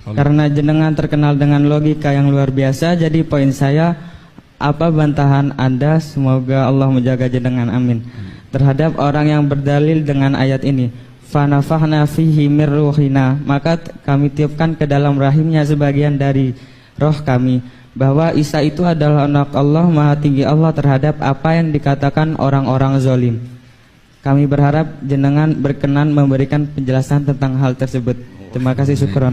Karena jenengan terkenal dengan logika yang luar biasa, jadi poin saya, apa bantahan Anda, semoga Allah menjaga jenengan, amin, terhadap orang yang berdalil dengan ayat ini, fanafahna fihi mir ruhina, maka kami tiupkan ke dalam rahimnya sebagian dari roh kami, bahwa Isa itu adalah anak Allah, maha tinggi Allah terhadap apa yang dikatakan orang-orang zalim. Kami berharap jenengan berkenan memberikan penjelasan tentang hal tersebut. Terima kasih, syukron.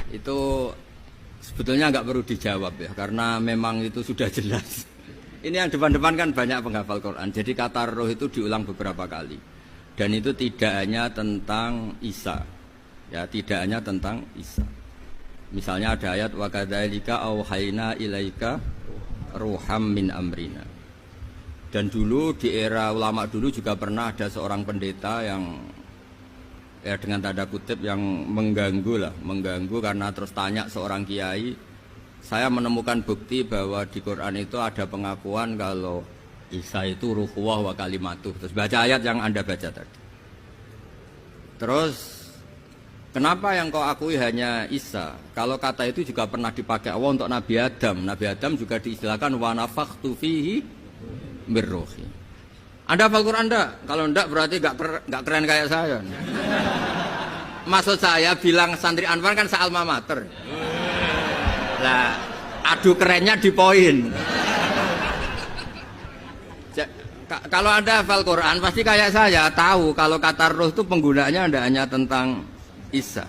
Itu sebetulnya nggak perlu dijawab ya, karena memang itu sudah jelas. Ini yang depan-depan kan banyak penghafal Quran. Jadi kata roh itu diulang beberapa kali. Dan itu tidak hanya tentang Isa. Ya, tidak hanya tentang Isa. Misalnya ada ayat wa kadzalika auhayna ilaika ruham min amrina. Dan dulu di era ulama dulu juga pernah ada seorang pendeta yang ya dengan tanda kutip yang mengganggu karena terus tanya seorang kiai, saya menemukan bukti bahwa di Quran itu ada pengakuan kalau Isa itu ruhullah wa kalimatuh. Terus baca ayat yang Anda baca tadi. Terus kenapa yang kau akui hanya Isa? Kalau kata itu juga pernah dipakai Allah untuk Nabi Adam. Nabi Adam juga diistilahkan wa nafakhtu fihi birruhi. Anda hafal Quran enggak? Kalau enggak berarti enggak keren kayak saya. Maksud saya bilang santri Anwar kan se-alma mater. Lah, adu kerennya di poin. Kalau Anda hafal Quran pasti kayak saya tahu kalau kata roh itu penggunaannya tidak hanya tentang Isa.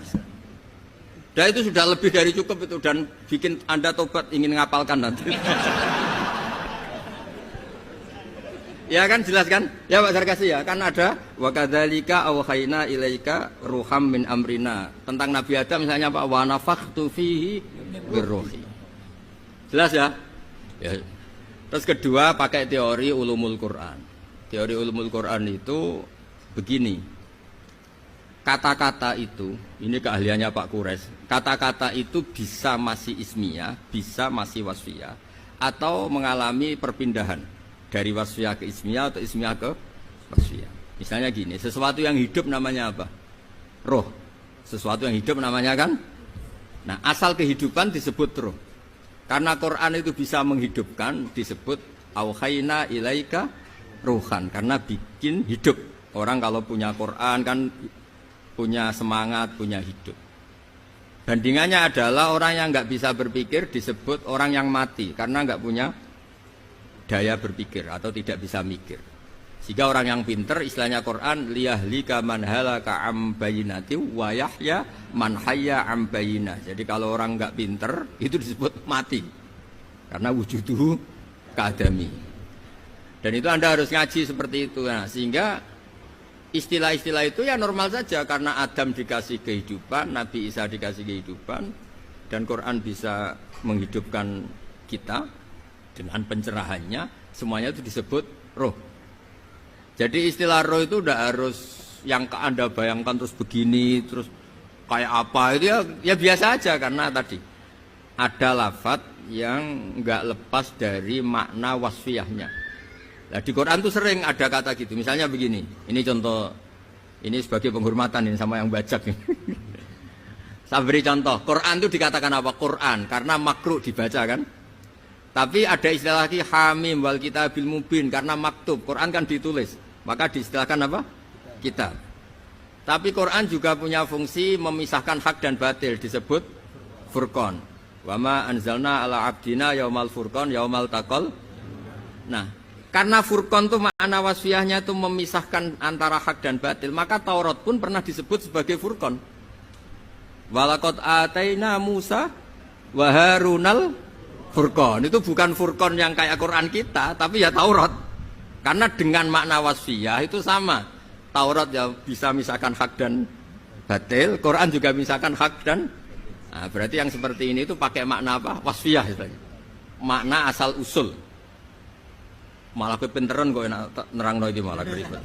Dan itu sudah lebih dari cukup itu, dan bikin Anda tobat ingin ngapalkan nanti. Ya kan, jelas kan? Ya Pak Sarkasi ya, kan ada wa kadzalika auhayna ilaika ruham min amrina. Tentang Nabi Adam misalnya Pak, wa nafakhtu fihi birruhi. Jelas ya? Ya. Terus kedua pakai teori ulumul Quran. Teori ulumul Quran itu begini. Kata-kata itu, ini keahliannya Pak Kures. Kata-kata itu bisa masih ismiyah, bisa masih wasfiyah, atau mengalami perpindahan dari wasfiyah ke ismiyah atau ismiyah ke wasfiyah. Misalnya gini, sesuatu yang hidup namanya apa? Roh. Sesuatu yang hidup namanya kan? Nah, asal kehidupan disebut roh. Karena Quran itu bisa menghidupkan, disebut auhayna ilaika ruhan, karena bikin hidup. Orang kalau punya Quran kan punya semangat, punya hidup. Bandingannya adalah orang yang nggak bisa berpikir disebut orang yang mati, karena nggak punya daya berpikir atau tidak bisa mikir. Sehingga orang yang pinter, istilahnya Quran, liyahlika man halaka am bayinati wa yahya man hayya am bayinah. Jadi kalau orang nggak pinter itu disebut mati, karena wujuduhu keadami. Dan itu Anda harus ngaji seperti itu. Nah, sehingga istilah-istilah itu ya normal saja, karena Adam dikasih kehidupan, Nabi Isa dikasih kehidupan, dan Quran bisa menghidupkan kita dengan pencerahannya, semuanya itu disebut roh. Jadi istilah roh itu udah harus yang Anda bayangkan terus begini, terus kayak apa, itu ya biasa aja, karena tadi ada lafadz yang nggak lepas dari makna wasfiyahnya. Nah, di Quran tuh sering ada kata gitu, misalnya begini, ini contoh, ini sebagai penghormatan ini sama yang bajak ini. Saya beri contoh, Quran itu dikatakan apa? Quran, karena makruh dibaca kan. Tapi ada istilah lagi hamim wal kitabil mubin, karena maktub. Quran kan ditulis, maka diistilahkan apa? Kitab. Tapi Quran juga punya fungsi memisahkan hak dan batil, disebut furqan. Wa ma anzalna ala abdina yaumal furqan yaumal taqal. Nah, karena furqan itu makna wasfiyahnya itu memisahkan antara hak dan batil, maka Taurat pun pernah disebut sebagai furqan. Walaqad ataina Musa wa Harunal furqan. Itu bukan furqan yang kayak Quran kita, tapi ya Taurat. Karena dengan makna wasfiyah itu sama. Taurat ya bisa misahkan hak dan batil, Quran juga misahkan hak dan berarti yang seperti ini itu pakai makna apa? Wasfiyah istilahnya. Makna asal usul. Malah kepinteran kok enak nerangno iki malah ribet.